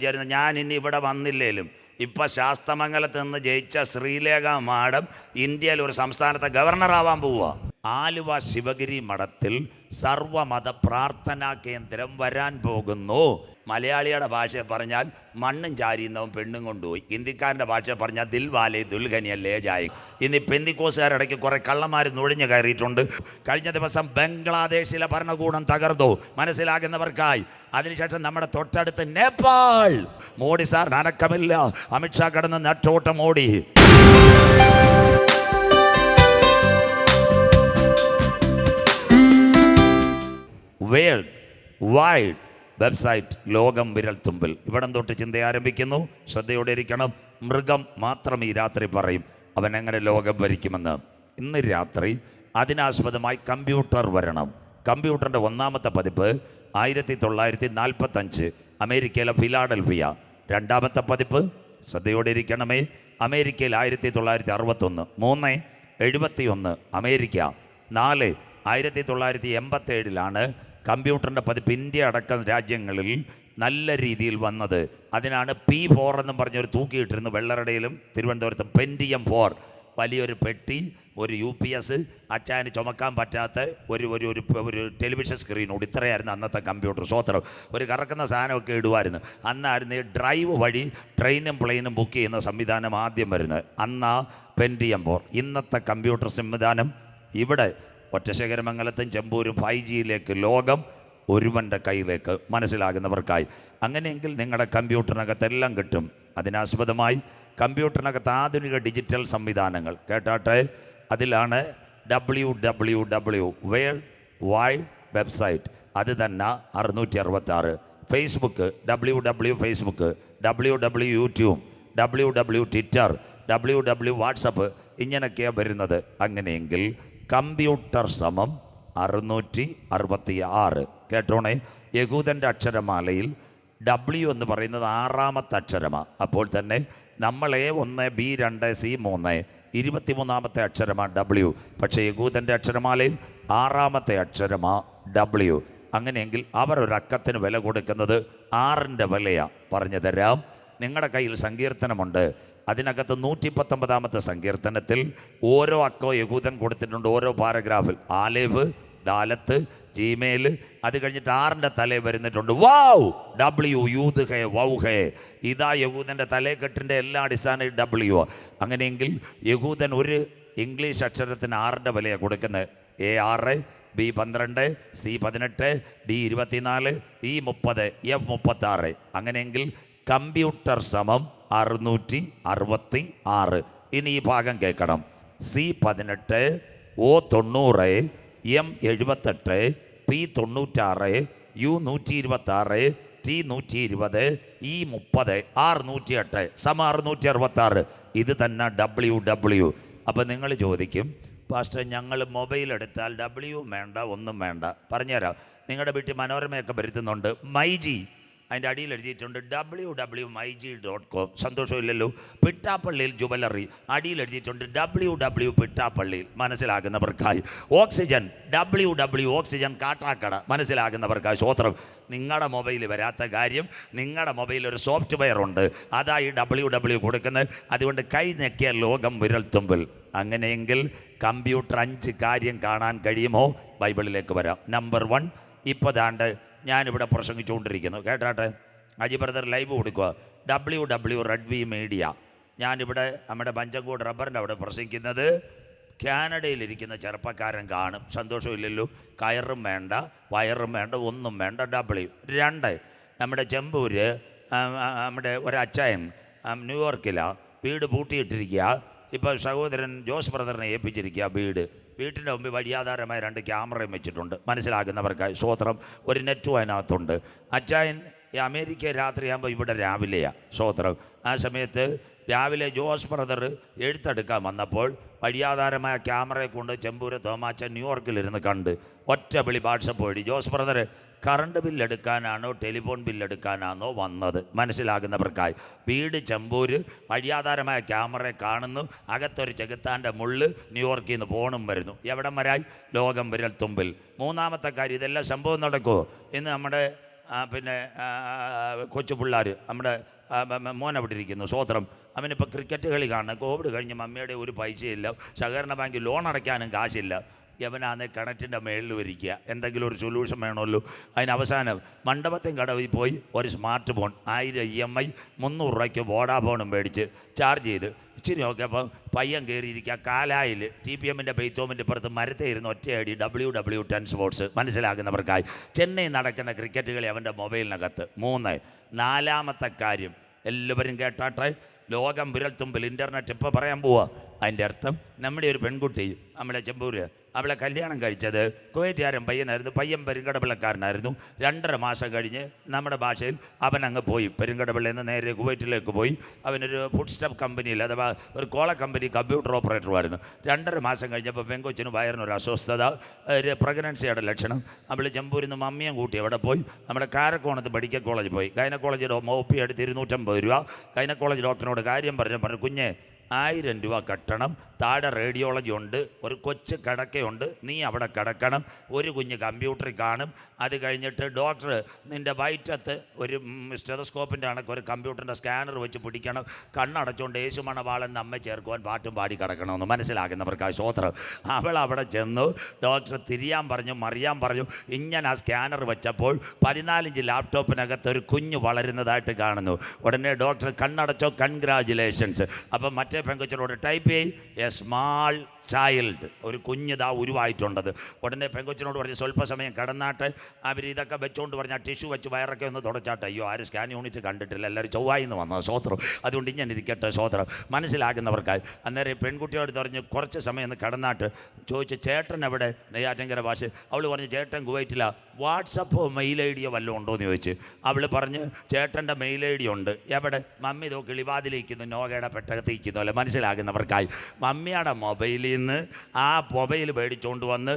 വിചാരിച്ചു ഞാൻ ഇനി ഇവിടെ വന്നില്ലേലും ഇപ്പം ശാസ്തമംഗലത്ത് നിന്ന് ജയിച്ച ശ്രീലേഖ മാഡം ഇന്ത്യയിൽ ഒരു സംസ്ഥാനത്തെ ഗവർണറാവാൻ പോവുക. ആലുവ ശിവഗിരി മഠത്തിൽ സർവമത പ്രാർത്ഥനാ കേന്ദ്രം വരാൻ പോകുന്നു. മലയാളിയുടെ ഭാഷ പറഞ്ഞാൽ മണ്ണും ചാരിയുന്നവൻ പെണ്ണും കൊണ്ടുപോയി. ഹിന്ദിക്കാരൻ്റെ ഭാഷ പറഞ്ഞാൽ ദിൽവാലെ ദുൽഖനിയല്ലേ ജായി. ഇനി പെന്തിക്കോസുകാരിടയ്ക്ക് കുറേ കള്ളന്മാർ നുഴഞ്ഞു കയറിയിട്ടുണ്ട്. കഴിഞ്ഞ ദിവസം ബംഗ്ലാദേശിലെ ഭരണകൂടം തകർന്നു, മനസ്സിലാകുന്നവർക്കായി. അതിനുശേഷം നമ്മുടെ തൊട്ടടുത്ത് നേപ്പാൾ. മോഡി സാർ അനക്കമില്ല, അമിത്ഷാ കടന്ന് നട്ടോട്ടം ഓടി. വേൾഡ് വൈഡ് വെബ്സൈറ്റ് ലോകം വിരൽത്തുമ്പിൽ. ഇവിടം തൊട്ട് ചിന്ത ആരംഭിക്കുന്നു. ശ്രദ്ധയോടെ ഇരിക്കണം. മൃഗം മാത്രം ഈ രാത്രി പറയും അവൻ എങ്ങനെ ലോകം ഭരിക്കുമെന്ന്. ഇന്ന് രാത്രി അതിനാസ്പദമായി കമ്പ്യൂട്ടർ വരണം. കമ്പ്യൂട്ടറിൻ്റെ ഒന്നാമത്തെ പതിപ്പ് 1945 അമേരിക്കയിലെ ഫിലാഡൽഫിയ. രണ്ടാമത്തെ പതിപ്പ് ശ്രദ്ധയോടെ ഇരിക്കണമേ അമേരിക്കയിൽ 1961. 3/71 അമേരിക്ക. 4/1987 കമ്പ്യൂട്ടറിൻ്റെ പതിപ്പ് ഇന്ത്യ അടക്കം രാജ്യങ്ങളിൽ നല്ല രീതിയിൽ വന്നത്. അതിനാണ് P4 എന്നും പറഞ്ഞൊരു തൂക്കിയിട്ടിരുന്നു വെള്ളറടയിലും തിരുവനന്തപുരത്തും. പെൻറ്റിയം 4 വലിയൊരു പെട്ടി, ഒരു UPS, അച്ചായന് ചുമക്കാൻ പറ്റാത്ത ഒരു ടെലിവിഷൻ സ്ക്രീനോട്. ഇത്രയായിരുന്നു അന്നത്തെ കമ്പ്യൂട്ടർ. സ്വോത്രം ഒരു കറക്കുന്ന സാധനമൊക്കെ ഇടുമായിരുന്നു. അന്നായിരുന്നു ഈ ഡ്രൈവ് വഴി ട്രെയിനും പ്ലെയിനും ബുക്ക് ചെയ്യുന്ന സംവിധാനം ആദ്യം വരുന്നത്. അന്നാ പെൻറ്റിയം 4. ഇന്നത്തെ കമ്പ്യൂട്ടർ സംവിധാനം ഇവിടെ ഒറ്റശേഖരമംഗലത്തും ചെമ്പൂരും 5Gയിലേക്ക്, ലോകം ഒരുവൻ്റെ കയ്യിലേക്ക്, മനസ്സിലാകുന്നവർക്കായി. അങ്ങനെയെങ്കിൽ നിങ്ങളുടെ കമ്പ്യൂട്ടറിനകത്തെല്ലാം കിട്ടും. അതിനാസ്പദമായി കമ്പ്യൂട്ടറിനകത്ത് ആധുനിക ഡിജിറ്റൽ സംവിധാനങ്ങൾ കേട്ടാട്ടെ. അതിലാണ് www വേൾഡ് വൈഡ് വെബ്സൈറ്റ്. അത് തന്നെ 666. Facebook www Facebook, www YouTube, www Twitter, www WhatsApp, ഇങ്ങനെയൊക്കെയാണ് വരുന്നത്. അങ്ങനെയെങ്കിൽ കമ്പ്യൂട്ടർ സമം 666. കേട്ടോണേ. യഹൂദൻ്റെ അക്ഷരമാലയിൽ W എന്ന് പറയുന്നത് 6ാമത്തെ അക്ഷരമാണ്. അപ്പോൾ തന്നെ നമ്മൾ A1 B2 C3 23ാമത്തെ അക്ഷരമാണ് W. പക്ഷേ യഹൂദൻ്റെ അക്ഷരമാലയിൽ 6ാമത്തെ അക്ഷരമാണ് W. അങ്ങനെയെങ്കിൽ അവർ ഒരക്കത്തിന് വില കൊടുക്കുന്നത് 6ൻ്റെ വിലയാണ്. പറഞ്ഞു തരാം. നിങ്ങളുടെ കയ്യിൽ സങ്കീർത്തനമുണ്ട്. അതിനകത്ത് 119ാമത്തെ സങ്കീർത്തനത്തിൽ ഓരോ അക്കോ യഹൂദൻ കൊടുത്തിട്ടുണ്ട്. ഓരോ പാരഗ്രാഫിൽ ആലേവ്, ദാലത്ത്, ജീമേൽ, അത് കഴിഞ്ഞിട്ട് 6ൻ്റെ തലേ വരുന്നിട്ടുണ്ട്. വാവ് W യൂത് ഹേ വൗ ഹേ. ഇതാ യഹൂദൻ്റെ തലേക്കെട്ടിൻ്റെ എല്ലാ അടിസ്ഥാന W. അങ്ങനെയെങ്കിൽ യഹൂദൻ ഒരു ഇംഗ്ലീഷ് അക്ഷരത്തിന് 6ൻ്റെ വിലയാണ് കൊടുക്കുന്നത്. A6, B12, C18, D24, E30, F36. അങ്ങനെയെങ്കിൽ കമ്പ്യൂട്ടർ സമം 666. ഇനി ഈ ഭാഗം കേൾക്കണം. C18, O90, M78, P96, U126, T120, E30, R108 666. ഇത് തന്നെ WW. അപ്പം നിങ്ങൾ ചോദിക്കും, പാസ്റ്റർ ഞങ്ങൾ മൊബൈൽ എടുത്താൽ W വേണ്ട, ഒന്നും വേണ്ട. പറഞ്ഞുതരാം. നിങ്ങളുടെ വീട്ടിൽ മനോരമയൊക്കെ വരുത്തുന്നുണ്ട്. മൈജി അതിൻ്റെ അടിയിൽ എഴുതിയിട്ടുണ്ട് www.myg.com. സന്തോഷമില്ലല്ലോ. പിട്ടാപ്പള്ളിയിൽ ജുവലറി അടിയിൽ എഴുതിയിട്ടുണ്ട് www പിട്ടാപ്പള്ളിയിൽ, മനസ്സിലാകുന്നവർക്കായി. ഓക്സിജൻ www ഓക്സിജൻ കാട്ടാക്കട, മനസ്സിലാകുന്നവർക്കായി. സ്വോത്രം. നിങ്ങളുടെ മൊബൈൽ വരാത്ത കാര്യം, നിങ്ങളുടെ മൊബൈലിൽ ഒരു സോഫ്റ്റ്വെയർ ഉണ്ട്, അതായി www കൊടുക്കുന്നത്. അതുകൊണ്ട് കൈ ഞെക്കിയ ലോകം വിരൽത്തുമ്പിൽ. അങ്ങനെയെങ്കിൽ കമ്പ്യൂട്ടർ 5 കാര്യം കാണാൻ കഴിയുമോ? ബൈബിളിലേക്ക് വരാം. നമ്പർ 1, ഇപ്പോൾ ദാണ്ട് ഞാനിവിടെ പ്രസംഗിച്ചുകൊണ്ടിരിക്കുന്നു. കേട്ടാട്ടെ. അജി ബ്രദർ ലൈവ് കൊടുക്കുക. www റെഡ്വി മീഡിയ. ഞാനിവിടെ നമ്മുടെ ബഞ്ചങ്കോട് റബ്ബറിൻ്റെ അവിടെ പ്രസംഗിക്കുന്നത് കാനഡയിലിരിക്കുന്ന ചെറുപ്പക്കാരൻ കാണും. സന്തോഷമില്ലല്ലോ. കയറും വേണ്ട, വയറും വേണ്ട, ഒന്നും വേണ്ട. W. 2, നമ്മുടെ ചെമ്പൂര് നമ്മുടെ ഒരച്ചായൻ ന്യൂയോർക്കിലാണ് വീട് പൂട്ടിയിട്ടിരിക്കുക. ഇപ്പോൾ സഹോദരൻ ജോസ് ബ്രദറിനെ ഏൽപ്പിച്ചിരിക്കുക വീട്ടിൻ്റെ മുമ്പിൽ വഴിയാധാരമായ 2 ക്യാമറയും വെച്ചിട്ടുണ്ട്, മനസ്സിലാകുന്നവർക്കായി. സ്വോത്രം. ഒരു നെറ്റും അതിനകത്തുണ്ട്. അച്ചായൻ അമേരിക്ക രാത്രിയാകുമ്പോൾ ഇവിടെ രാവിലെയാണ്. സ്വോത്രം. ആ സമയത്ത് രാവിലെ ജോസ് ബ്രദർ എഴുത്തെടുക്കാൻ വന്നപ്പോൾ വഴിയാധാരമായ ക്യാമറയെ കൊണ്ട് ചെമ്പൂര് തോമാച്ചൻ ന്യൂയോർക്കിലിരുന്ന് കണ്ട് ഒറ്റ വിളി വാട്സപ്പ് വഴി, ജോസ് ബ്രദർ കറണ്ട് ബില്ലെടുക്കാനാണോ ടെലിഫോൺ ബില്ലെടുക്കാനാണോ വന്നത്? മനസ്സിലാകുന്നവർക്കായി. വീട് ചെമ്പൂര്, വഴിയാധാരമായ ക്യാമറയെ കാണുന്നു, അകത്തൊരു ചെകുത്താൻ്റെ മുള്ള്, ന്യൂയോർക്കിൽ നിന്ന് ഫോണും വരുന്നു. എവിടം വരായി? ലോകം വിരൽ തുമ്പിൽ. 3ാമത്തെ കാര്യം, ഇതെല്ലാം സംഭവം നടക്കുമോ? ഇന്ന് നമ്മുടെ പിന്നെ കൊച്ചു പിള്ളേർ നമ്മുടെ മോൻ അവിടെ ഇരിക്കുന്നു സ്വോത്രം. അവനിപ്പോൾ ക്രിക്കറ്റ് കളി കാണണം. കോവിഡ് കഴിഞ്ഞ് മമ്മിയുടെ ഒരു പൈസയില്ല, സഹകരണ ബാങ്കിൽ ലോൺ അടയ്ക്കാനും കാശില്ല. യവനാന്ന് കിണറ്റിൻ്റെ മേളിൽ വരിക്കുക, എന്തെങ്കിലും ഒരു സൊല്യൂഷൻ വേണമല്ലോ. അതിനവസാനം മണ്ഡപത്തിൽ കടവിൽ പോയി ഒരു സ്മാർട്ട് ഫോൺ 1000 EMI 300 രൂപയ്ക്ക് വോഡാഫോണും മേടിച്ച് ചാർജ് ചെയ്ത് ഇച്ചിരി നോക്കിയപ്പോൾ പയ്യൻ കയറിയിരിക്കുക കാലായിൽ TPMൻ്റെ ബെയ്ത്തോമിൻ്റെ പുറത്ത് മരത്തേയിരുന്ന ഒറ്റയടി WW10 സ്പോർട്സ്. മനസ്സിലാക്കുന്നവർക്കായി ചെന്നൈ നടക്കുന്ന ക്രിക്കറ്റ് കളി അവൻ്റെ മൊബൈലിനകത്ത്. 3. 4-മത്തെ കാര്യം എല്ലാവരും കേട്ടാട്ടെ, ലോകം വിരൽത്തുമ്പിൽ ഇൻ്റർനെറ്റ് ഇപ്പോൾ പറയാൻ പോവുക. അതിൻ്റെ അർത്ഥം നമ്മുടെ ഒരു പെൺകുട്ടി നമ്മുടെ ചെമ്പൂര്, അവളെ കല്യാണം കഴിച്ചത് കുവൈറ്റുകാരൻ പയ്യനായിരുന്നു. പയ്യൻ പെരുങ്കടപിള്ളക്കാരനായിരുന്നു. 2.5 മാസം കഴിഞ്ഞ് നമ്മുടെ ഭാഷയിൽ അവനങ്ങ് പോയി. പെരുങ്കടപിള്ളയിൽ നിന്ന് നേരെ കുവൈറ്റിലേക്ക് പോയി. അവനൊരു ഫുഡ് സ്റ്റെപ്പ് കമ്പനിയിൽ, അഥവാ ഒരു കോള കമ്പനി കമ്പ്യൂട്ടർ ഓപ്പറേറ്ററുമായിരുന്നു. 2.5 മാസം കഴിഞ്ഞപ്പോൾ പെങ്കൊച്ചിന് വയറിനൊരു അസ്വസ്ഥത, ഒരു പ്രഗ്നൻസിയുടെ ലക്ഷണം. അവൾ ചെമ്പൂരിൽ നിന്ന് മമ്മിയും കൂട്ടി അവിടെ പോയി. നമ്മുടെ കാരക്കോണത്ത് മെഡിക്കൽ കോളേജിൽ പോയി. ഗൈനക്കോളജിയുടെ OP എടുത്ത് 250 രൂപ. ഗൈനക്കോളജി ഡോക്ടറിനോട് കാര്യം പറഞ്ഞു, കുഞ്ഞെ 1000 രൂപ കട്ടണം, താഴെ റേഡിയോളജി ഉണ്ട്, ഒരു കൊച്ചു കിടക്കയുണ്ട്, നീ അവിടെ കിടക്കണം, ഒരു കുഞ്ഞ് കമ്പ്യൂട്ടറിൽ കാണും. അത് കഴിഞ്ഞിട്ട് ഡോക്ടർ നിൻ്റെ വയറ്റത്ത് ഒരു സ്റ്റെതസ്കോപ്പിൻ്റെ കണക്ക് ഒരു കമ്പ്യൂട്ടറിൻ്റെ സ്കാനർ വെച്ച് പിടിക്കണം, കണ്ണടച്ചുകൊണ്ട് യേശുമണവാളെന്ന് അമ്മ ചേർക്കുവാൻ പാട്ടും പാടി കിടക്കണമെന്ന്. മനസ്സിലാക്കുന്നവർക്ക് ആ ശ്രോത്രം. അവൾ അവിടെ ചെന്നു, ഡോക്ടർ തിരിയാൻ പറഞ്ഞു, മറിയാൻ പറഞ്ഞു. ഇങ്ങനെ ആ സ്കാനർ വെച്ചപ്പോൾ 14 ഇഞ്ച് ലാപ്ടോപ്പിനകത്ത് ഒരു കുഞ്ഞ് വളരുന്നതായിട്ട് കാണുന്നു. ഉടനെ ഡോക്ടർ കണ്ണടച്ചോ, കൺഗ്രാജുലേഷൻസ്. അപ്പം മറ്റേ പെങ്കൊച്ചിനോട് ടൈപ്പ് ചെയ്യ് സ്മാൾ ചൈൽഡ്, ഒരു കുഞ്ഞിതാ ഉരുവായിട്ടുണ്ടത്. ഉടനെ പെങ്കൊച്ചിനോട് പറഞ്ഞ് സ്വല്പ സമയം കിടന്നാട്ടെ. അവർ ഇതൊക്കെ വെച്ചുകൊണ്ട് പറഞ്ഞാൽ ടിഷ്യൂ വെച്ച് വയറൊക്കെ ഒന്ന് തുടച്ചാട്ടെ. അയ്യോ, ആരും സ്കാൻ യൂണിറ്റ് കണ്ടിട്ടില്ല, എല്ലാവരും ചൊവ്വായിന്ന് വന്നത് സ്വോത്രം. അതുകൊണ്ട് ഇങ്ങനെ ഇരിക്കട്ടെ സ്വോത്രം. മനസ്സിലാക്കുന്നവർക്കായി അന്നേരം പെൺകുട്ടിയോട് പറഞ്ഞ് കുറച്ച് സമയം ഒന്ന് കിടന്നാട്ട് ചോദിച്ച് ചേട്ടൻ എവിടെ, നെയ്യാറ്റിൻകര ഭാഷ. അവൾ പറഞ്ഞു ചേട്ടൻ കുവൈറ്റില്ല, വാട്സപ്പോ മെയിൽ ID വല്ലതും ഉണ്ടോ എന്ന് ചോദിച്ച്. അവൾ പറഞ്ഞ് ചേട്ടൻ്റെ മെയിൽ ID ഉണ്ട്. എവിടെ? മമ്മി ഇതോ കിളിവാതിലിരിക്കുന്നു, നോഗയുടെ പെട്ടകത്തിരിക്കുന്നു അല്ലേ. മനസ്സിലാക്കുന്നവർക്കായി മമ്മിയുടെ മൊബൈലിൽ നിന്ന് ആ മൊബൈൽ മേടിച്ചുകൊണ്ട് വന്ന്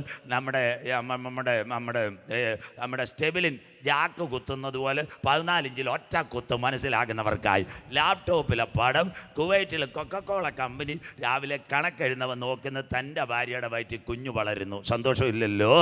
നമ്മുടെ സ്റ്റെബിലിൻ ജാക്ക് കുത്തുന്നത് പോലെ 14 ഇഞ്ചിൽ ഒറ്റ കുത്ത്. മനസ്സിലാക്കുന്നവർക്കായി ലാപ്ടോപ്പിലെ പടം. കുവൈറ്റിൽ കൊക്കക്കോള കമ്പനി രാവിലെ കണക്കെഴുന്നവൻ നോക്കുന്നത് തൻ്റെ ഭാര്യയുടെ വയറ്റിൽ കുഞ്ഞു വളരുന്നു. സന്തോഷമില്ലല്ലോ.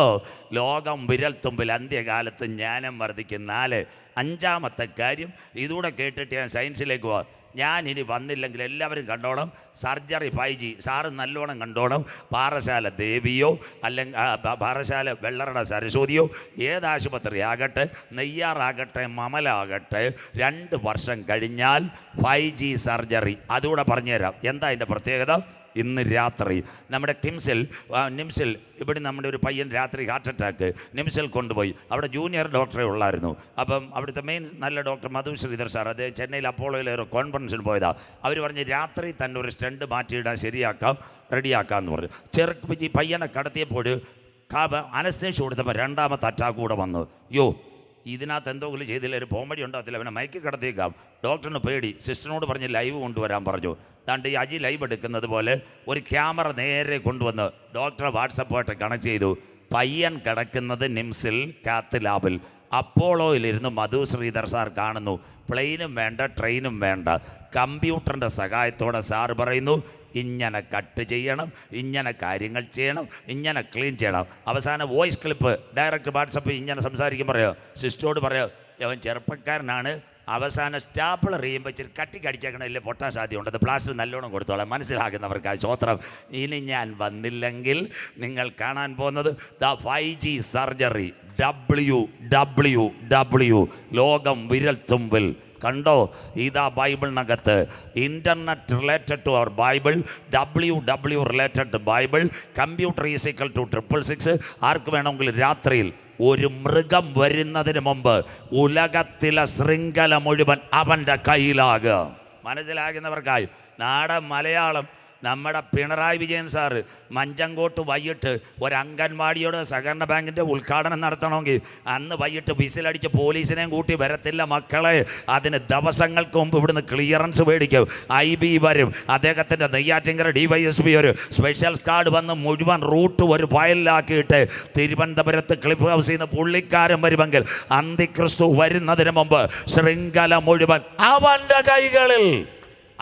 ലോകം വിരൽത്തുമ്പിൽ അന്ത്യകാലത്ത് ജ്ഞാനം വർദ്ധിക്കും. 4. 5-മത്തെ കാര്യം ഇതുകൂടെ കേട്ടിട്ട് ഞാൻ സയൻസിലേക്ക് പോവാം. ഞാനിനി വന്നില്ലെങ്കിൽ എല്ലാവരും കണ്ടോണം, സർജറി 5G സാറ് നല്ലോണം കണ്ടോണം. പാറശാല ദേവിയോ അല്ലെങ്കിൽ പാറശാല വെള്ളറട സരസ്വതിയോ ഏതാശുപത്രി ആകട്ടെ, നെയ്യാറാകട്ടെ, മമലാകട്ടെ, 2 വർഷം കഴിഞ്ഞാൽ 5G സർജറി. അതുകൂടെ പറഞ്ഞുതരാം. എന്താ അതിൻ്റെ പ്രത്യേകത? ഇന്ന് രാത്രി നമ്മുടെ നിംസിൽ ഇവിടെ നമ്മുടെ ഒരു പയ്യൻ രാത്രി ഹാർട്ട് അറ്റാക്ക് നിംസിൽ കൊണ്ടുപോയി. അവിടെ ജൂനിയർ ഡോക്ടറെ ഉള്ളായിരുന്നു. അപ്പം അവിടുത്തെ മെയിൻ നല്ല ഡോക്ടർ മധു ശ്രീധർ സാർ, അത് ചെന്നൈയിൽ അപ്പോളോയിൽ ഒരു കോൺഫറൻസിന് പോയതാണ്. അവർ പറഞ്ഞ് രാത്രി തന്നെ ഒരു സ്റ്റണ്ട് മാറ്റിയിടാൻ ശരിയാക്കാം, റെഡിയാക്കാമെന്ന് പറഞ്ഞു. ഈ പയ്യനെ കടത്തിയപ്പോൾ അനസ്തേഷ്യ കൊടുത്തപ്പോൾ 2-മത്തെ അറ്റാക്ക് കൂടെ വന്നു. ഇതിനകത്ത് എന്തെങ്കിലും ചെയ്തില്ല, ഒരു പോംവഴി ഉണ്ടാകത്തില്ല, അവനെ മയക്കി കിടത്തിയേക്കാം. ഡോക്ടറിന് പേടി. സിസ്റ്ററിനോട് പറഞ്ഞ് ലൈവ് കൊണ്ടുവരാൻ പറഞ്ഞു. ദാണ്ട് ഈ അജി ലൈവ് എടുക്കുന്നത് പോലെ ഒരു ക്യാമറ നേരെ കൊണ്ടുവന്ന് ഡോക്ടറെ വാട്സപ്പായിട്ട് കണക്ട് ചെയ്തു. പയ്യൻ കിടക്കുന്നത് നിംസിൽ കാത്ത് ലാബിൽ. അപ്പോളോയിലിരുന്ന് മധു ശ്രീധർ സാർ കാണുന്നു. പ്ലെയിനും വേണ്ട, ട്രെയിനും വേണ്ട, കമ്പ്യൂട്ടറിൻ്റെ സഹായത്തോടെ സാറ് പറയുന്നു ഇങ്ങനെ കട്ട് ചെയ്യണം, ഇങ്ങനെ കാര്യങ്ങൾ ചെയ്യണം, ഇങ്ങനെ ക്ലീൻ ചെയ്യണം. അവസാന വോയിസ് ക്ലിപ്പ് ഡയറക്റ്റ് വാട്സപ്പ് ഇങ്ങനെ സംസാരിക്കും. പറയോ സിസ്റ്ററോട് പറയോ അവൻ ചെറുപ്പക്കാരനാണ്, അവസാന സ്റ്റാപ്പിളർ ചെയ്യുമ്പോൾ ഇച്ചിരി കട്ടിക്കടിച്ചേക്കണമില്ലേ, പൊട്ടാൻ സാധ്യതയുണ്ട്, പ്ലാസ്റ്റർ നല്ലോണം കൊടുത്തോളാം. മനസ്സിലാക്കുന്നവർക്ക് ആ ശ്രോത്രം. ഇനി ഞാൻ വന്നില്ലെങ്കിൽ നിങ്ങൾ കാണാൻ പോകുന്നത് ദ 5G സർജറി. WWW ലോകം വിരൽത്തുമ്പിൽ. കണ്ടോ? ഇതാ ബൈബിളിനകത്ത് ഇൻ്റർനെറ്റ് റിലേറ്റഡ് ടു അവർ Bible, WW related to Bible, computer equal to 666. ആർക്ക് വേണമെങ്കിൽ രാത്രിയിൽ ഒരു മൃഗം വരുന്നതിന് മുമ്പ് ഉലകത്തിലെ ശൃംഖല മുഴുവൻ അവൻ്റെ കയ്യിലാകുക. മനസ്സിലാകുന്നവർക്കായി നാടൻ മലയാളം. നമ്മുടെ പിണറായി വിജയൻ സാറ് മഞ്ചങ്കോട്ട് വൈകിട്ട് ഒരു അംഗൻവാടിയോട് സഹകരണ ബാങ്കിൻ്റെ ഉദ്ഘാടനം നടത്തണമെങ്കിൽ അന്ന് വൈകിട്ട് വിസിലടിച്ച് പോലീസിനെയും കൂട്ടി വരത്തില്ല മക്കളെ. അതിന് ദിവസങ്ങൾക്ക് മുമ്പ് ഇവിടുന്ന് ക്ലിയറൻസ് മേടിക്കും. IB വരും, അദ്ദേഹത്തിൻ്റെ നെയ്യാറ്റിൻകര DYSP ഒരു സ്പെഷ്യൽ കാർഡ് വന്ന് മുഴുവൻ റൂട്ട് ഒരു ഫയലിലാക്കിയിട്ട് തിരുവനന്തപുരത്ത് ക്ലിപ്പ് ഹൗസിൽ നിന്ന് പുള്ളിക്കാരൻ വരുമെങ്കിൽ അന്തിക്രിസ്തു വരുന്നതിന് മുമ്പ് ശൃംഖല മുഴുവൻ അവൻ്റെ കൈകളിൽ.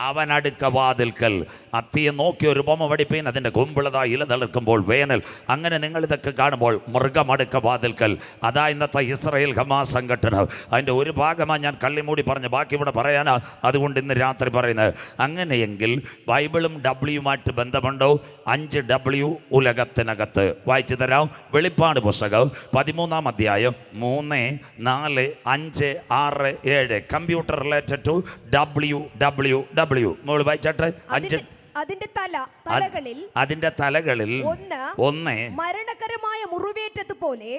അവൻ അടുക്ക വാതിൽക്കൽ അത്തിയെ നോക്കി ഒരു ബൊമ്മ പഠിപ്പീൻ, അതിൻ്റെ കൊമ്പിളതാ ഇല തളിർക്കുമ്പോൾ വേനൽ. അങ്ങനെ നിങ്ങളിതൊക്കെ കാണുമ്പോൾ മൃഗമടുക്ക വാതിൽക്കൽ, അതാ ഇന്നത്തെ ഇസ്രായേൽ ഹമാസ് സംഘടന. അതിൻ്റെ ഒരു ഭാഗമാണ് ഞാൻ കള്ളിമൂടി പറഞ്ഞു, ബാക്കി ഇവിടെ പറയാനാ, അതുകൊണ്ട് ഇന്ന് രാത്രി പറയുന്നത്. അങ്ങനെയെങ്കിൽ ബൈബിളും ഡബ്ല്യുമായിട്ട് ബന്ധമുണ്ടോ? 5W ഉലകത്തിനകത്ത് വായിച്ചു തരാം. വെളിപ്പാട് പുസ്തകം 13-ാം അധ്യായം 3, 4, 5, 6, 7 കമ്പ്യൂട്ടർ റിലേറ്റഡ് ടു WWW. മോള് വായിച്ചാട്ടെ. അതിന്റെ തലകളിൽ ഒന്ന് മരണകരമായ മുറിവേറ്റതുപോലെ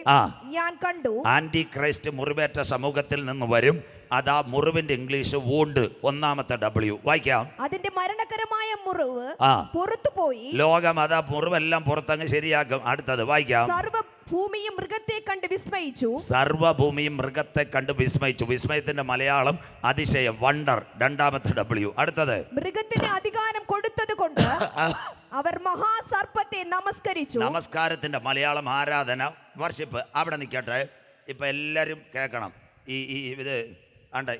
ഞാൻ കണ്ടു. ആന്റി ക്രൈസ്റ്റ് മുറിവേറ്റ സമൂഹത്തിൽ നിന്ന് വരും. അതാ മുറിവിന്റെ ഇംഗ്ലീഷ് വൂണ്ട്, ഒന്നാമത്തെ W. വായിക്കാം. അതിന്റെ മരണകരമായ മുറിവ് പുറത്തു പോയി. ലോകം അതാ മുറിവെല്ലാം പുറത്തങ്ങ് ശരിയാക്കും. അടുത്തത് വായിക്കാം. സർവ്വഭൂമിയും മൃഗത്തെ കണ്ട് വിസ്മയിച്ചു. സർവ്വഭൂമിയും മൃഗത്തെ കണ്ട് വിസ്മയിച്ചു. വിസ്മയത്തിന്റെ മലയാളം അതിശയം, വണ്ടർ, രണ്ടാമത്തെ W. അടുത്തത് മൃഗത്തിന് അധികാരം കൊടുത്തത് കൊണ്ട് അവർ മഹാസർപ്പത്തെ നമസ്കരിച്ചു. നമസ്കാരത്തിന്റെ മലയാളം ആരാധന, വർഷിപ്പ്. അവിടെ നിൽക്കട്ടെ. ഇപ്പൊ എല്ലാരും കേൾക്കണം. ഇത്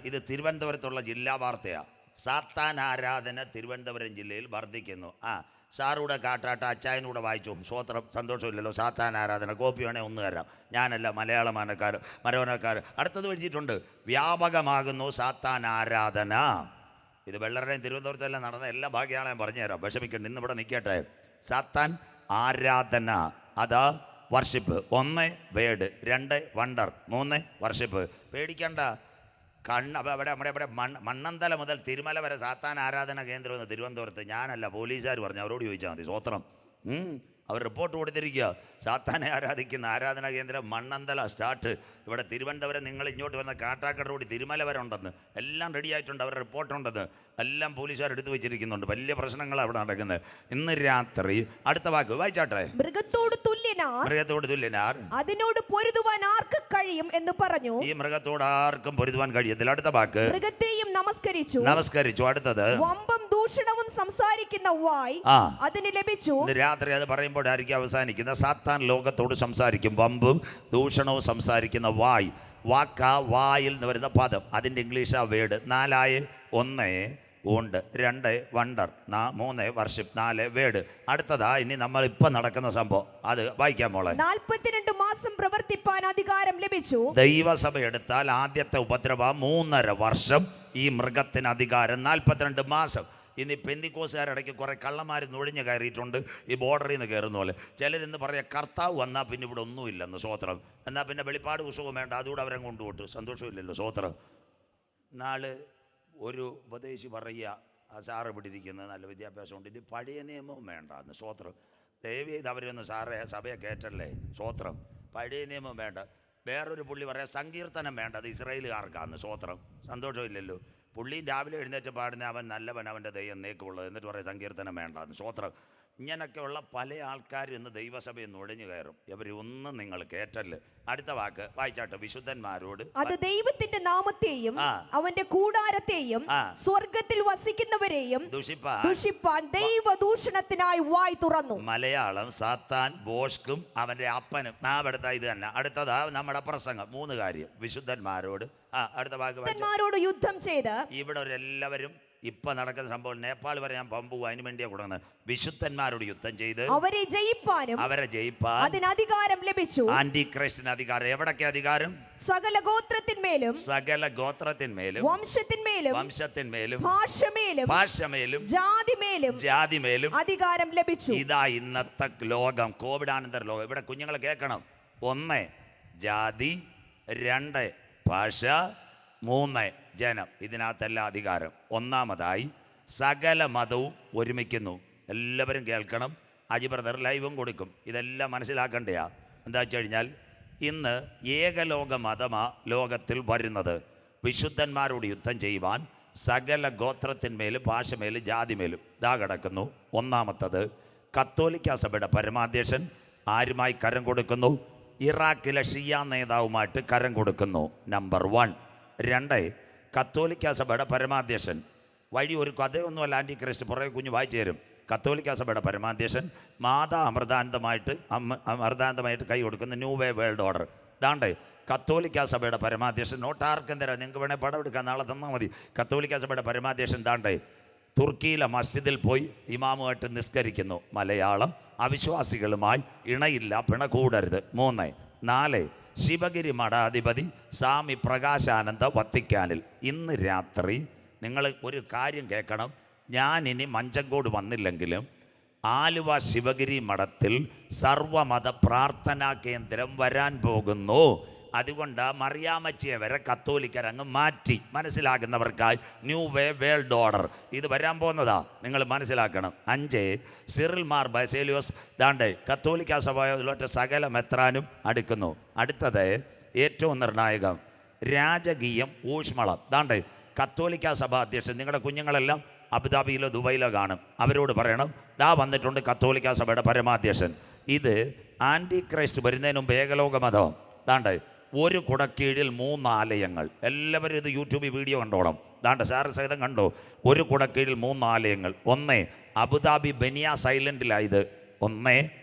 ഇത് തിരുവനന്തപുരത്തുള്ള ജില്ലാ വാർത്തയാണ്. സാത്താൻ ആരാധന തിരുവനന്തപുരം ജില്ലയിൽ വർദ്ധിക്കുന്നു. സാറൂടെ കാട്ടാട്ട അച്ചായനൂടെ വായിച്ചു. സ്വോത്രം, സന്തോഷമില്ലല്ലോ. സാത്താൻ ആരാധന കോപ്പി വേണേൽ ഒന്ന് തരാം. ഞാനല്ല, മലയാള മനോരമക്കാർ. അടുത്തത് എഴുതിയിട്ടുണ്ട്, വ്യാപകമാകുന്നു സാത്താൻ ആരാധന. ഇത് വെള്ളരുടെയും തിരുവനന്തപുരത്തെല്ലാം നടന്ന എല്ലാ ഭാഗ്യമാണ് ഞാൻ പറഞ്ഞുതരാം, വിഷമിക്കണ്ട. ഇന്നിവിടെ നിൽക്കട്ടെ. സാത്താൻ ആരാധന, അതാ വർഷിപ്പ്. 1 word, 2 wonder, 3 worship. പേടിക്കണ്ട. അവിടെ നമ്മുടെ മണ്ണന്തല മുതൽ തിരുമല വരെ സാത്താൻ ആരാധന കേന്ദ്രം എന്ന് തിരുവനന്തപുരത്ത്. ഞാനല്ല, പോലീസുകാർ പറഞ്ഞു. അവരോട് ചോദിച്ചാൽ മതി. സ്വോത്രം. അവർ റിപ്പോർട്ട് കൊടുത്തിരിക്കുക. സാത്താനെ ആരാധിക്കുന്ന ആരാധനാ കേന്ദ്രം മണ്ണന്തല സ്റ്റാർട്ട്. ഇവിടെ തിരുവനന്തപുരം നിങ്ങൾ ഇങ്ങോട്ട് വന്ന കാട്ടാക്കട റോഡ് തിരുമല വരെ ഉണ്ടെന്ന്. എല്ലാം റെഡി ആയിട്ടുണ്ട്. അവരുടെ റിപ്പോർട്ടുണ്ടെന്ന് എല്ലാം പോലീസുകാർ എടുത്തു വെച്ചിരിക്കുന്നുണ്ട്. വലിയ പ്രശ്നങ്ങളാണ് അവിടെ നടക്കുന്നത്. ഇന്ന് രാത്രി അടുത്ത വാക്ക് വായിച്ചാട്ടെ. മൃഗത്തോട് തുല്യനാർ അതിനോട് പൊരുതുവാൻ ആർക്ക് കഴിയും എന്ന് പറഞ്ഞു. ഈ മൃഗത്തോട് ആർക്കും പൊരുതുവാൻ കഴിയത്തില്ല. അടുത്ത വാക്ക് മൃഗത്തെയും നമസ്കരിച്ചു. അടുത്തത് വമ്പും ദൂഷണവും സംസാരിക്കുന്ന വായ് അതിന് ലഭിച്ചു. രാത്രി അത് പറയുമ്പോഴായിരിക്കും അവസാനിക്കുന്നത്. സാത്താൻ ലോകത്തോട് സംസാരിക്കും. വമ്പും ദൂഷണവും സംസാരിക്കുന്ന വായ്. വാക്ക, വായിൽ നിന്ന് വരുന്ന പദം, അതിൻ്റെ ഇംഗ്ലീഷ് ആ വേഡ്. 4 1 ഉണ്ട്, 2 വണ്ടർ, 3 വർഷിപ്പ്, 4 വേഡ്. അടുത്തതാ ഇനി നമ്മൾ ഇപ്പൊ നടക്കുന്ന സംഭവം. അത് വായിക്കാൻ മോളെ. 42 മാസം പ്രവർത്തിപ്പാൻ അധികാരം ലഭിച്ചു. ദൈവസഭ എടുത്താൽ ആദ്യത്തെ ഉപദ്രവ 3.5 വർഷം. ഈ മൃഗത്തിന് അധികാരം 42 മാസം. ഇനി പെന്തിക്കോസുകാരിടയ്ക്ക് കുറെ കള്ളന്മാർ നുഴഞ്ഞു കയറിയിട്ടുണ്ട്. ഈ ബോർഡറിൽ നിന്ന് കയറുന്ന പോലെ. ചിലരിന്ന് പറയാം കർത്താവ് വന്നാൽ പിന്നെ ഇവിടെ ഒന്നുമില്ലെന്ന്. സ്വോത്രം. എന്നാൽ പിന്നെ വെളിപ്പാട് പുസ്തകം വേണ്ട, അതുകൂടെ അവരെ കൊണ്ടുപോട്ടു. സന്തോഷമില്ലല്ലോ. സ്വോത്രം. നാള് ഒരു ഉപദേശി പറയുക, ആ സാറ് ഇവിടെ ഇരിക്കുന്നത് നല്ല വിദ്യാഭ്യാസം ഉണ്ട്, ഇനി പഴയ നിയമവും വേണ്ട എന്ന്. സ്വോത്രം. ദയവ് ചെയ്ത് അവരൊന്ന് സാറേ സഭയെ കയറ്റല്ലേ. സ്വോത്രം. പഴയ നിയമം വേണ്ട. വേറൊരു പുള്ളി പറയാം സങ്കീർത്തനം വേണ്ട, അത് ഇസ്രായേലുകാർക്കാന്ന്. സ്വോത്രം. സന്തോഷമില്ലല്ലോ. പുള്ളിയും രാവിലെ എഴുന്നേറ്റ് പാടുന്ന അവൻ നല്ലവൻ, അവൻ്റെ ദൈവം നേക്കുള്ളത്, എന്നിട്ട് പറയാം സങ്കീർത്തനം വേണ്ടാന്ന്. സ്വോത്രം. ഇങ്ങനെയൊക്കെയുള്ള പല ആൾക്കാരും ഇന്ന് ദൈവസഭയിൽ നുഴഞ്ഞു കയറും. ഇവരൊന്നും നിങ്ങൾ കേട്ടല്ലേ. അടുത്ത വാക്ക് വായിച്ചാട്ടെ. വിശുദ്ധന്മാരോട് അത് ദൈവത്തിന്റെ നാമത്തെയും അവന്റെ കൂടാരത്തെയും സ്വർഗത്തിൽ വസിക്കുന്നവരെയും ദുഷിപ്പാൻ ദൈവദൂഷണത്തിനായി വായ് തുറന്നു. മലയാളം സാത്താൻ, ബോഷ്കും അവന്റെ അപ്പനും. നാവെടുത്ത ഇത് തന്നെ. അടുത്തതാ നമ്മുടെ പ്രസംഗം. 3 കാര്യം. വിശുദ്ധന്മാരോട് അടുത്ത വാക്ക് വിശുദ്ധന്മാരോട് യുദ്ധം ചെയ്ത്. ഇവിടെ എല്ലാവരും ഇപ്പൊ നടക്കുന്ന സംഭവം നേപ്പാൾ വരെ ഞാൻ പമ്പു അതിന് വേണ്ടിയാ കൊടുക്കുന്നത്. വിശുദ്ധന്മാരോട് യുദ്ധം ചെയ്ത് അവരെ ജയിപ്പാൻ അതിന് അധികാരം ലഭിച്ചു. ആന്റി ക്രൈസ്റ്റിന് അധികാരം. എവിടൊക്കെ അധികാരം? സകല ഗോത്രത്തിന്മേലും വംശത്തിന്മേലും ഭാഷമേലും ജാതിമേലും അധികാരം ലഭിച്ചു. ഇതാ ഇന്നത്തെ ലോകം, കോവിഡാനന്തര ലോകം. ഇവിടെ കുഞ്ഞുങ്ങളെ കേൾക്കണം. 1 ജാതി, 2 ഭാഷ, 3 ജനം. ഇതിനകത്തെല്ലാം അധികാരം. ഒന്നാമതായി സകല മതവും ഒരുമിക്കുന്നു. എല്ലാവരും കേൾക്കണം. അജി ബ്രദർ ലൈവും കൊടുക്കും. ഇതെല്ലാം മനസ്സിലാക്കണ്ടയാ. എന്താ വെച്ച് കഴിഞ്ഞാൽ ഇന്ന് ഏകലോക മതമാ ലോകത്തിൽ വരുന്നത്. വിശുദ്ധന്മാരോട് യുദ്ധം ചെയ്യുവാൻ സകല ഗോത്രത്തിന്മേലും ഭാഷമേലും ജാതിമേലും ഇതാ കിടക്കുന്നു. ഒന്നാമത്തത് കത്തോലിക്ക സഭയുടെ പരമാധ്യക്ഷൻ ആരുമായി കരം കൊടുക്കുന്നു? ഇറാഖിലെ ഷിയ നേതാവുമായിട്ട് കരം കൊടുക്കുന്നു. നമ്പർ 1. 2 കത്തോലിക്ക സഭയുടെ പരമാധ്യക്ഷൻ വഴി ഒരു കഥയൊന്നുമല്ല. ആൻറ്റി ക്രൈസ്റ്റ് പുറകെ കുഞ്ഞ് വായിച്ചു തരും. കത്തോലിക്ക സഭയുടെ പരമാധ്യക്ഷൻ മാതാ അമൃതാനന്ദമായിട്ട് കൈ കൊടുക്കുന്ന ന്യൂ വേ വേൾഡ് ഓർഡർ. ഇതാണ്ട് കത്തോലിക്ക സഭയുടെ പരമാധ്യക്ഷൻ. നോട്ടാർക്കും തരാം, നിങ്ങൾക്ക് വേണേൽ പടം എടുക്കാൻ നാളെ തന്നാൽ മതി. കത്തോലിക്ക സഭയുടെ പരമാധ്യക്ഷൻ താണ്ടേ തുർക്കിയിലെ മസ്ജിദിൽ പോയി ഇമാമുമായിട്ട് നിസ്കരിക്കുന്നു. മലയാളം അവിശ്വാസികളുമായി ഇണയില്ല, പിണകൂടരുത്. 3. 4. ശിവഗിരി മഠാധിപതി സ്വാമി പ്രകാശാനന്ദ വത്തിക്കാനിൽ. ഇന്ന് രാത്രി നിങ്ങൾ ഒരു കാര്യം കേൾക്കണം. ഞാനിനി മഞ്ചങ്കോട് വന്നില്ലെങ്കിലും ആലുവ ശിവഗിരി മഠത്തിൽ സർവമത പ്രാർത്ഥനാ കേന്ദ്രം വരാൻ പോകുന്നു. അതുകൊണ്ട് മറിയാമ്മച്ചിയെ വരെ കത്തോലിക്കരങ്ങ് മാറ്റി. മനസ്സിലാകുന്നവർക്കായി ന്യൂ വേ വേൾഡ് ഓർഡർ ഇത് വരാൻ പോകുന്നതാ, നിങ്ങൾ മനസ്സിലാക്കണം. 5. സിറിൽ മാർ ബസേലിയോസ് ദാണ്ടെ കത്തോലിക്ക സഭയിലോട്ട് സകല മെത്രാനും അടുക്കുന്നു. അടുത്തത് ഏറ്റവും നിർണായകം, രാജകീയം ഊഷ്മളം. ദാണ്ടെ കത്തോലിക്ക സഭ അധ്യക്ഷൻ, നിങ്ങളുടെ കുഞ്ഞുങ്ങളെല്ലാം അബുദാബിയിലോ ദുബൈയിലോ കാണും. അവരോട് പറയണം, ദാ വന്നിട്ടുണ്ട് കത്തോലിക്ക സഭയുടെ പരമാധ്യക്ഷൻ. ഇത് ആൻറ്റി ക്രൈസ്റ്റ് വരുന്നതിന് മുമ്പ് ഏകലോക മതം. ദാണ്ടെ ഒരു കുടക്കീഴിൽ 3 ആലയങ്ങൾ. എല്ലാവരും ഇത് യൂട്യൂബിൽ വീഡിയോ കണ്ടോണം. ദാണ്ടെ സാറ് സഹിതം കണ്ടോ. ഒരു കുടക്കീഴിൽ 3 ആലയങ്ങൾ. 1 അബുദാബി ബനിയാസ് ഐലൻഡിലായത്. 1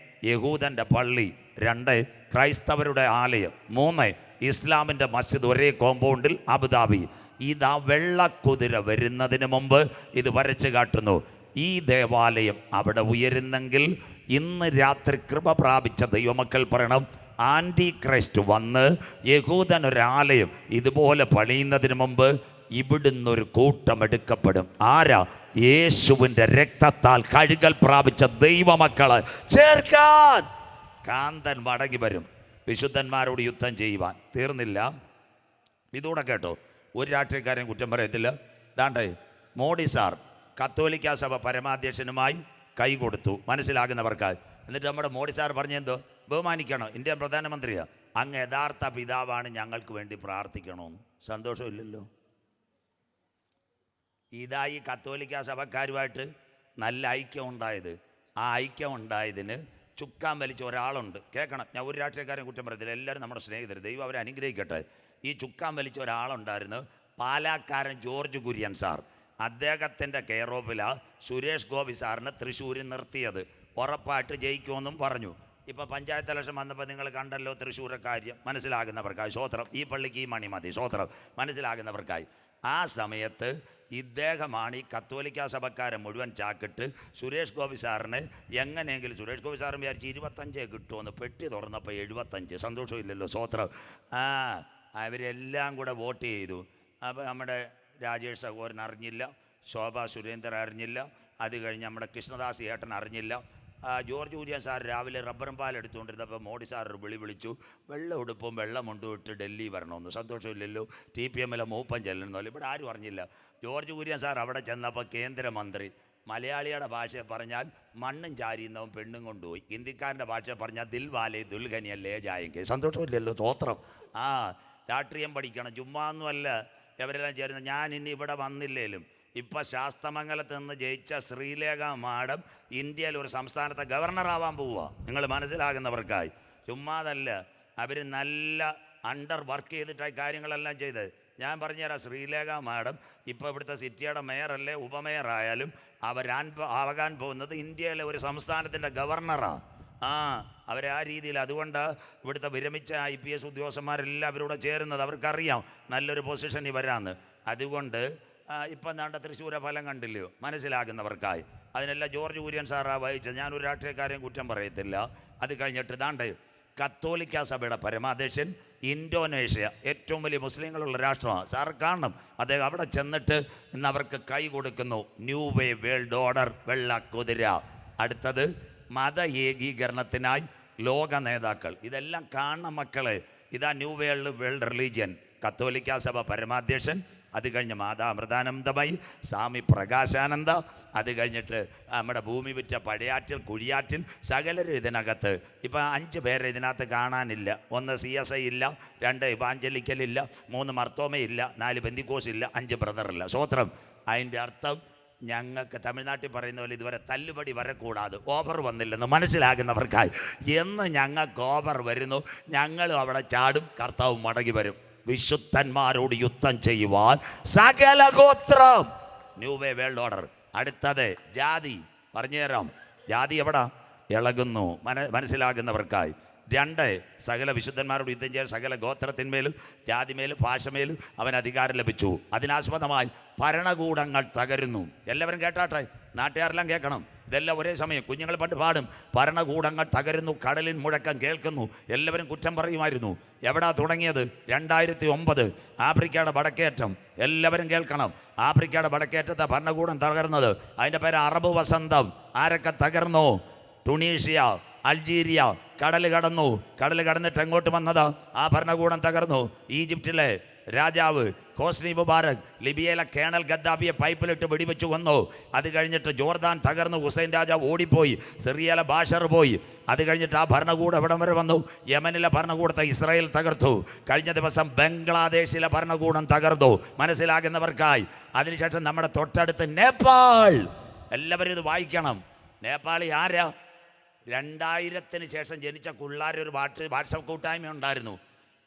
യഹൂദൻ്റെ പള്ളി. 2 ക്രൈസ്തവരുടെ ആലയം. 3 ഇസ്ലാമിൻ്റെ മസ്ജിദ് ഒരേ കോമ്പൗണ്ടിൽ അബുദാബി. ഇതാ വെള്ളക്കുതിര വരുന്നതിന് മുമ്പ് ഇത് വരച്ച് കാട്ടുന്നു. ഈ ദേവാലയം അവിടെ ഉയരുന്നെങ്കിൽ ഇന്ന് രാത്രി കൃപ പ്രാപിച്ച ദൈവമക്കൾ പറയണം, ആൻറ്റി ക്രൈസ്റ്റ് വന്ന് യഹൂദൻ ഒരാലയം ഇതുപോലെ പണിയുന്നതിന് മുമ്പ് ഇവിടുന്നൊരു കൂട്ടം എടുക്കപ്പെടും. ആരാ? യേശുവിൻ്റെ രക്തത്താൽ കഴുകൽ പ്രാപിച്ച ദൈവമക്കളെ ചേർക്കാൻ കാന്തൻ മടങ്ങി വരും, വിശുദ്ധന്മാരോട് യുദ്ധം ചെയ്യുവാൻ. തീർന്നില്ല, ഇതൂടെ കേട്ടോ. ഒരു രാഷ്ട്രീയക്കാരെയും കുറ്റം പറയത്തില്ല. ദാണ്ടെ മോഡി സാർ കത്തോലിക്ക സഭ പരമാധ്യക്ഷനുമായി കൈ കൊടുത്തു, മനസ്സിലാകുന്നവർക്കായി. എന്നിട്ട് നമ്മുടെ മോഡി സാർ പറഞ്ഞെന്തോ, ബഹുമാനിക്കണം, ഇന്ത്യൻ പ്രധാനമന്ത്രിയാണ്, അങ്ങ് യഥാർത്ഥ പിതാവാണ്, ഞങ്ങൾക്ക് വേണ്ടി പ്രാർത്ഥിക്കണമെന്ന്. സന്തോഷമില്ലല്ലോ. ഇതായി കത്തോലിക്ക സഭക്കാരുമായിട്ട് നല്ല ഐക്യം ഉണ്ടായത്. ആ ഐക്യം ഉണ്ടായതിന് ചുക്കാൻ വലിച്ച ഒരാളുണ്ട്. കേൾക്കണം, ഞാൻ ഒരു രാഷ്ട്രീയക്കാരെയും കുറ്റം പറയത്തില്ല, എല്ലാവരും നമ്മുടെ സ്നേഹിതർ, ദൈവം അവരെ അനുഗ്രഹിക്കട്ടെ. ഈ ചുക്കാൻ വലിച്ച ഒരാളുണ്ടായിരുന്നു, പാലാക്കാരൻ ജോർജ് കുര്യൻ സാർ. അദ്ദേഹത്തിൻ്റെ കെയർ ഓഫിലാണ് സുരേഷ് ഗോപി സാറിന് തൃശ്ശൂരിൽ നിർത്തിയത്. ഉറപ്പായിട്ട് ജയിക്കുമെന്നും പറഞ്ഞു. ഇപ്പോൾ പഞ്ചായത്ത് ഇലക്ഷൻ വന്നപ്പോൾ നിങ്ങൾ കണ്ടല്ലോ തൃശ്ശൂരെ കാര്യം. മനസ്സിലാകുന്നവർക്കായി സ്വോത്രം. ഈ പള്ളിക്ക് ഈ മണി മതി, സ്വോത്രം. മനസ്സിലാകുന്നവർക്കായി ആ സമയത്ത് ഇദ്ദേഹമാണ് ഈ കത്തോലിക്ക സഭക്കാരെ മുഴുവൻ ചാക്കിട്ട് സുരേഷ് ഗോപി സാറിന് എങ്ങനെയെങ്കിലും, സുരേഷ് ഗോപി സാറിന് വിചാരിച്ച് 25 കിട്ടുമെന്ന്. പെട്ടി തുറന്നപ്പോൾ 75. സന്തോഷമില്ലല്ലോ, സ്വോത്രം. അവരെല്ലാം കൂടെ വോട്ട് ചെയ്തു. അപ്പോൾ നമ്മുടെ രാജേഷ് സഹോദരൻ അറിഞ്ഞില്ല, ശോഭ സുരേന്ദ്രൻ അറിഞ്ഞില്ല, അത് കഴിഞ്ഞ് നമ്മുടെ കൃഷ്ണദാസ് ഏട്ടൻ അറിഞ്ഞില്ല. ജോർജ് കുര്യൻ സാർ രാവിലെ റബ്ബറും പാൽ എടുത്തുകൊണ്ടിരുന്നപ്പോൾ മോഡി സാർ വിളിച്ചു, വെള്ളം ഉടുപ്പും വെള്ളം കൊണ്ടുവിട്ട് ഡൽഹി വരണമെന്ന്. സന്തോഷമില്ലല്ലോ. TPM-ലെ മൂപ്പൻ ചെല്ലുന്നല്ലോ. ഇവിടെ ആരും അറിഞ്ഞില്ല. ജോർജ് കുര്യൻ സാർ അവിടെ ചെന്നപ്പോൾ കേന്ദ്രമന്ത്രി മലയാളിയുടെ ഭാഷയെ പറഞ്ഞാൽ മണ്ണും ചാരിയുന്നവൻ പെണ്ണും കൊണ്ടുപോയി. ഹിന്ദിക്കാരൻ്റെ ഭാഷയെ പറഞ്ഞാൽ ദിൽവാലെ ദുൽഖനിയല്ലേ ജായെങ്കിൽ. സന്തോഷമില്ലല്ലോ, സ്തോത്രം. രാഷ്ട്രീയം പഠിക്കണം, ചുമ്മാന്നുമല്ല ഇവരെല്ലാം ചേരുന്നത്. ഞാൻ ഇനി ഇവിടെ വന്നില്ലേലും ഇപ്പം ശാസ്തമംഗലത്ത് നിന്ന് ജയിച്ച ശ്രീലേഖ മാഡം ഇന്ത്യയിൽ ഒരു സംസ്ഥാനത്തെ ഗവർണറാവാൻ പോവുക. നിങ്ങൾ മനസ്സിലാകുന്നവർക്കായി. ചുമ്മാതല്ല, അവർ നല്ല അണ്ടർ വർക്ക് ചെയ്തിട്ടായി കാര്യങ്ങളെല്ലാം ചെയ്ത്. ഞാൻ പറഞ്ഞുതരാം, ശ്രീലേഖ മാഡം ഇപ്പോൾ ഇവിടുത്തെ സിറ്റിയുടെ മേയറല്ലേ, ഉപമേയറായാലും ആകാൻ പോകുന്നത് ഇന്ത്യയിലെ ഒരു സംസ്ഥാനത്തിൻ്റെ ഗവർണറാണ്. അവരെ ആ രീതിയിൽ. അതുകൊണ്ട് ഇവിടുത്തെ വിരമിച്ച IPS ഉദ്യോഗസ്ഥന്മാരെല്ലാം അവരോട് ചേരുന്നത്. അവർക്കറിയാം നല്ലൊരു പൊസിഷനിൽ വരാമെന്ന്. അതുകൊണ്ട് ഇപ്പം നാണ്ട തൃശ്ശൂരെ ഫലം കണ്ടില്ലയോ, മനസ്സിലാകുന്നവർക്കായി. അതിനെല്ലാം ജോർജ് കുര്യൻ സാറാ വായിച്ചത്. ഞാനൊരു രാഷ്ട്രീയക്കാരെയും കുറ്റം പറയത്തില്ല. അത് കഴിഞ്ഞിട്ട് ദാണ്ട് കത്തോലിക്ക സഭയുടെ പരമാധ്യക്ഷൻ ഇന്തോനേഷ്യ, ഏറ്റവും വലിയ മുസ്ലിങ്ങളുള്ള രാഷ്ട്രമാണ്. സാർ കാണണം, അദ്ദേഹം അവിടെ ചെന്നിട്ട് ഇന്ന് അവർക്ക് കൈ കൊടുക്കുന്നു. ന്യൂ വേ വേൾഡ് ഓർഡർ, വെള്ളക്കുതിര. അടുത്തത് മത ഏകീകരണത്തിനായി ലോക നേതാക്കൾ. ഇതെല്ലാം കാണണം മക്കളെ. ഇതാ ന്യൂ വേൾഡ് റിലീജിയൻ, കത്തോലിക്ക സഭ പരമാധ്യക്ഷൻ. അത് കഴിഞ്ഞ് മാതാ അമൃതാനന്ദമയി, സ്വാമി പ്രകാശാനന്ദ. അത് കഴിഞ്ഞിട്ട് നമ്മുടെ ഭൂമി വിറ്റ പഴയാറ്റിൽ, കുഴിയാറ്റിൽ, സകലരും ഇതിനകത്ത്. ഇപ്പം 5 പേരെ ഇതിനകത്ത് കാണാനില്ല. 1 CSI ഇല്ല, 2 ഇവാഞ്ചലിക്കലില്ല, 3 മർത്തോമയില്ല, 4 പെന്തിക്കോസില്ല, 5 ബ്രദറില്ല. സ്വോത്രം. അതിൻ്റെ അർത്ഥം ഞങ്ങൾക്ക് തമിഴ്നാട്ടിൽ പറയുന്ന പോലെ ഇതുവരെ തല്ലുപടി വരക്കൂടാതെ, ഓഫർ വന്നില്ലെന്ന് മനസ്സിലാകുന്നവർക്കായി. എന്ന് ഞങ്ങൾക്ക് ഓഫർ വരുന്നു, ഞങ്ങളും അവിടെ ചാടും, കർത്താവ് മടങ്ങി വരും. വിശുദ്ധന്മാരോട് യുദ്ധം ചെയ്യുവാൻ സകല ഗോത്രം. New way world order. അടുത്തത് ജാതി. പറഞ്ഞുതരാം, ജാതി എവിടെ ഇളകുന്നു മനസ്സിലാകുന്നവർക്കായി. 2 സകല വിശുദ്ധന്മാരോട് യുദ്ധം ചെയ്യാൻ സകല ഗോത്രത്തിന്മേലും ജാതിമേലും ഭാഷമേലും അവൻ അധികാരം ലഭിച്ചു. അതിനാസ്പദമായി ഭരണകൂടങ്ങൾ തകരുന്നു. എല്ലാവരും കേട്ടാട്ടെ, നാട്ടുകാരെല്ലാം കേൾക്കണം. ഇതെല്ലാം ഒരേ സമയം. കുഞ്ഞുങ്ങൾ പണ്ട് പാടും, ഭരണകൂടങ്ങൾ തകരുന്നു, കടലിൻ മുഴക്കം കേൾക്കുന്നു. എല്ലാവരും കുറ്റം പറയുമായിരുന്നു. എവിടാ തുടങ്ങിയത്? 2009 ആഫ്രിക്കയുടെ വടക്കേറ്റം. എല്ലാവരും കേൾക്കണം, ആഫ്രിക്കയുടെ വടക്കേറ്റത്തെ ഭരണകൂടം തകർന്നത്. അതിൻ്റെ പേര് അറബ് വസന്തം. ആരൊക്കെ തകർന്നു? ടുണീഷ്യ, അൾജീരിയ. കടൽ കടന്നിട്ട് എങ്ങോട്ട് വന്നത്? ആ ഭരണകൂടം തകർന്നു. ഈജിപ്തിലെ രാജാവ് ഹോസ്നി മുബാരക് ലിബിയയിലെ കേണൽ ഗദ്ദാഫിയെ പൈപ്പിലിട്ട് വെടിവെച്ചു കൊന്നു. അത് കഴിഞ്ഞിട്ട് ജോർദാൻ തകർന്നു, ഹുസൈൻ രാജാവ് ഓടിപ്പോയി. സിറിയയിലെ ബാഷർ പോയി. അത് കഴിഞ്ഞിട്ട് ആ ഭരണകൂടം എവിടം വരെ വന്നു? യമനിലെ ഭരണകൂടത്തെ ഇസ്രായേൽ തകർത്തു. കഴിഞ്ഞ ദിവസം ബംഗ്ലാദേശിലെ ഭരണകൂടം തകർന്നു. മനസ്സിലാകുന്നവർക്കായി. അതിനുശേഷം നമ്മുടെ തൊട്ടടുത്ത് നേപ്പാൾ. എല്ലാവരും ഇത് വായിക്കണം. നേപ്പാളി ആരാ? 2000-ന് ശേഷം ജനിച്ച പിള്ളേരൊരു വാട്സപ്പ് കൂട്ടായ്മ ഉണ്ടായിരുന്നു.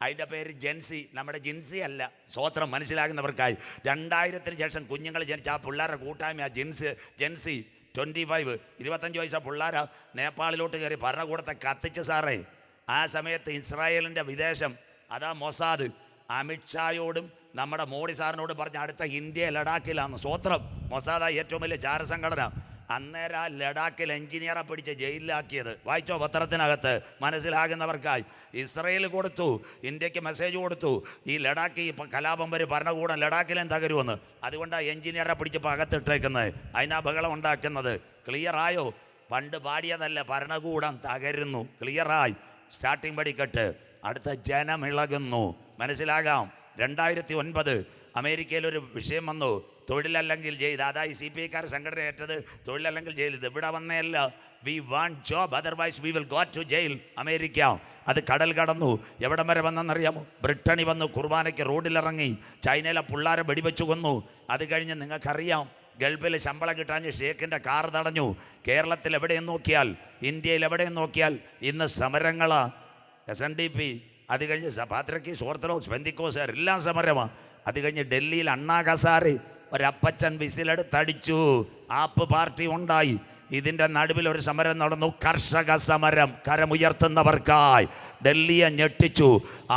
അതിൻ്റെ പേര് ജെൻസി. നമ്മുടെ ജിൻസി അല്ല. സ്വോത്രം മനസ്സിലാകുന്നവർക്കായി. 2000-ന് ശേഷം കുഞ്ഞുങ്ങൾ ജനിച്ച ആ പിള്ളേരുടെ കൂട്ടായ്മ ജെൻസി. 25 വയസ്സാ പിള്ളേരാ നേപ്പാളിലോട്ട് കയറി ഭരണകൂടത്തെ കത്തിച്ച് സാറേ. ആ സമയത്ത് ഇസ്രായേലിൻ്റെ വിദേശം അതാ മൊസാദ് അമിത്ഷായോടും നമ്മുടെ മോഡി സാറിനോട് പറഞ്ഞ അടുത്ത ഇന്ത്യ ലഡാക്കിലാന്ന്. സ്വോത്രം. മൊസാദ ഏറ്റവും വലിയ ചാരസംഘടന. അന്നേരം ആ ലഡാക്കിൽ എഞ്ചിനീയറെ പിടിച്ച് ജയിലിലാക്കിയത്. വായിച്ചോ പത്രത്തിനകത്ത്. മനസ്സിലാകുന്നവർക്കായി. ഇസ്രയേൽ കൊടുത്തു, ഇന്ത്യക്ക് മെസ്സേജ് കൊടുത്തു, ഈ ലഡാക്ക് കലാപം വരെ ഭരണകൂടം ലഡാക്കിലും തകരുമെന്ന്. അതുകൊണ്ടാണ് എഞ്ചിനീയറെ പിടിച്ചപ്പോൾ അകത്തിട്ടേക്കുന്നത്, അതിനാ ബഹളം ഉണ്ടാക്കുന്നത്. ക്ലിയറായോ? പണ്ട് പാടിയതല്ല, ഭരണകൂടം തകരുന്നു. ക്ലിയറായി. സ്റ്റാർട്ടിങ് പഠിക്കട്ട്. അടുത്ത ജനമിളകുന്നു. മനസ്സിലാകാം. 2009 അമേരിക്കയിലൊരു വിഷയം വന്നു, തൊഴിലല്ലെങ്കിൽ ജയിൽ. അതായത് CPI സംഘടന ഏറ്റത്, തൊഴിലല്ലെങ്കിൽ ജയിൽ. ഇത് ഇവിടെ വന്നതല്ല. We want job, otherwise we will go to jail. America അത് കടൽ കടന്നു. എവിടം വരെ വന്നെന്നറിയാമോ? ബ്രിട്ടനി വന്നു, കുർബാനയ്ക്ക് റോഡിലിറങ്ങി. ചൈനയിലെ പിള്ളേരെ വെടിവെച്ചു കൊന്നു. അത് കഴിഞ്ഞ് നിങ്ങൾക്കറിയാം, ഗൾഫിൽ ശമ്പളം കിട്ടാഞ്ഞ് ഷേഖിൻ്റെ കാർ തടഞ്ഞു. കേരളത്തിൽ എവിടെയും നോക്കിയാൽ, ഇന്ത്യയിൽ എവിടെയും നോക്കിയാൽ ഇന്ന് സമരങ്ങളാണ്. SNDP, അത് കഴിഞ്ഞ് പാത്രക്കീസ്, ഓർത്തഡോക്സ്, പെന്തിക്കോസുകാർ എല്ലാം സമരമാണ്. അത് കഴിഞ്ഞ് ഡൽഹിയിൽ അണ്ണാ ഹസാരെ ഒരപ്പച്ചൻ വിസിലെടുത്തടിച്ചു. ആപ്പ് പാർട്ടി ഉണ്ടായി. ഇതിൻ്റെ നടുവിൽ ഒരു സമരം നടന്നു, കർഷക സമരം. കരമുയർത്തുന്നവർക്കായി ഡൽഹിയെ ഞെട്ടിച്ചു.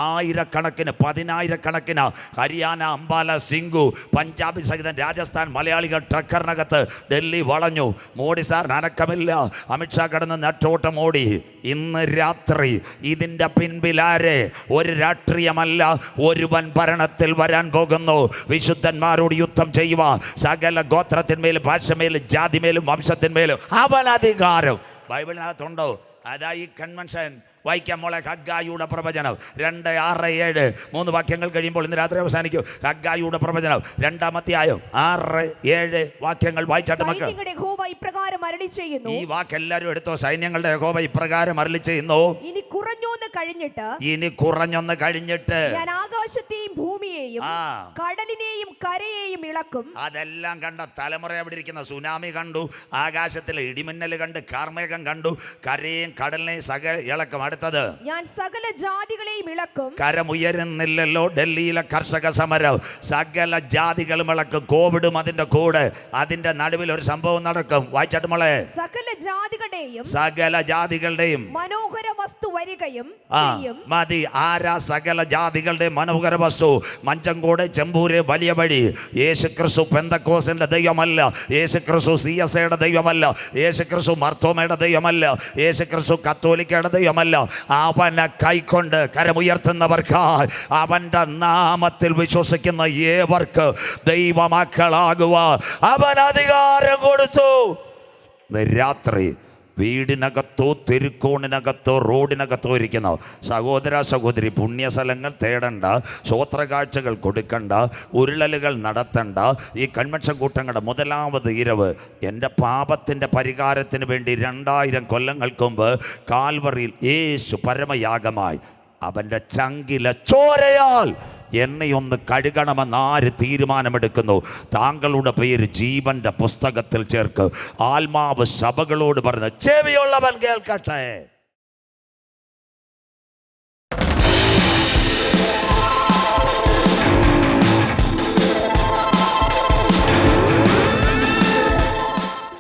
1000-കണക്കിന് 10,000-കണക്കിന് ഹരിയാന, അംബാല, സിംഗു, പഞ്ചാബ് സഹിതം രാജസ്ഥാൻ മലയാളികൾ ട്രക്കറിനകത്ത് ഡൽഹി വളഞ്ഞു. മോഡി സാറിന് അനക്കമില്ല. അമിത്ഷാ കടന്ന് നെട്ടോട്ടം ഓടി. ഇന്ന് രാത്രി ഇതിൻ്റെ പിൻപിലാരെ? ഒരു രാഷ്ട്രീയമല്ല, ഒരുവൻ ഭരണത്തിൽ വരാൻ പോകുന്നു. വിശുദ്ധന്മാരോട് യുദ്ധം ചെയ്യുവാൻ സകല ഗോത്രത്തിന്മേലും ഭാഷമേലും ജാതിമേലും വംശത്തിന്മേലും അവൻ അധികാരം. ബൈബിളിനകത്തുണ്ടോ? അതാ ഈ കൺവെൻഷൻ. വായിക്കാം മോളെ. ഹഗ്ഗായിയുടെ പ്രവചനം 2:6-7 3 വാക്യങ്ങൾ കഴിയുമ്പോൾ ഇന്ന് രാത്രി അവസാനിക്കും. ഹഗ്ഗായിയുടെ പ്രവചനം 2-ാം അധ്യായം 6-7 വാക്യങ്ങൾ വായിച്ചാട്ട് മക്കൾ. ഈ വാക്ക് എല്ലാവരും എടുത്തോ. സൈന്യങ്ങളുടെ യഹോവ ഇപ്രകാരം അരുളി ചെയ്യുന്നു, ഇനി കുറഞ്ഞൊന്ന് കഴിഞ്ഞിട്ട് ഞാൻ ആകാശത്തെയും ഭൂമിയെയും കടലിനെയും കരയെയും ഇളക്കും. അതെല്ലാം കണ്ട തലമുറ എവിടെ ഇരിക്കുന്ന സുനാമി കണ്ടു, ആകാശത്തിലെ ഇടിമിന്നൽ കണ്ട്, കാർമേഘം കണ്ടു, കരയെയും കടലിനെയും ഇളക്കും. അടുത്തത്, ഞാൻ സകല ജാതികളെയും ഇളക്കും. കരമുയരുന്നില്ലല്ലോ ഡൽഹിയിലെ കർഷക സമരം. സകല ജാതികളും ഇളക്കും. കോവിഡും അതിന്റെ കൂടെ. അതിന്റെ നടുവിൽ ഒരു സംഭവം നടക്കും. വായിച്ചാട്ട് മോളെ. സകല ജാതികളുടെയും മനോഹര വസ്തു വരികയും മതി. ആരാ സകല ജാതികളുടെ മനോഹര വസ്തു? മഞ്ചങ്കോട്, ചെമ്പൂര്, വലിയ വഴി. യേശുക്രിസ്തു പെന്തക്കോസിന്റെ ദൈവമല്ല. യേശുക്രിസ്തു CSAയുടെ ദൈവമല്ല. യേശുക്രിസ്തു മർത്തോമയുടെ ദൈവമല്ല. യേശുക്രിസ്തു കത്തോലിക്കയുടെ ദൈവമല്ല. അവനെ കൈക്കൊണ്ട് കരമുയർത്തുന്നവർക്കായി, അവന്റെ നാമത്തിൽ വിശ്വസിക്കുന്ന ഏവർക്ക് ദൈവമക്കളാകുവാൻ അവൻ അധികാരം കൊടുത്തു. രാത്രി വീടിനകത്തോ തെരുക്കോണിനകത്തോ റോഡിനകത്തോ ഇരിക്കുന്ന സഹോദര സഹോദരി, പുണ്യസ്ഥലങ്ങൾ തേടണ്ട, സ്വോത്രകാഴ്ചകൾ കൊടുക്കണ്ട, ഉരുളലുകൾ നടത്തണ്ട. ഈ കൺവെൻഷൻ കൂട്ടങ്ങളുടെ മുതലാമത് ഇരവ് എൻ്റെ പാപത്തിൻ്റെ പരിഹാരത്തിന് വേണ്ടി 2000 കൊല്ലങ്ങൾക്ക് മുമ്പ് കാൽവറിയിൽ യേശു പരമയാഗമായി അവൻ്റെ ചങ്കിലെ ചോരയാൽ എന്നെയൊന്ന് കഴുകണമെന്ന് ആര് തീരുമാനമെടുക്കുന്നു, താങ്കളുടെ പേര് ജീവന്റെ പുസ്തകത്തിൽ ചേർക്ക്. ആത്മാവ് സഭകളോട് പറഞ്ഞ് ചെവിയുള്ളവൻ കേൾക്കട്ടെ.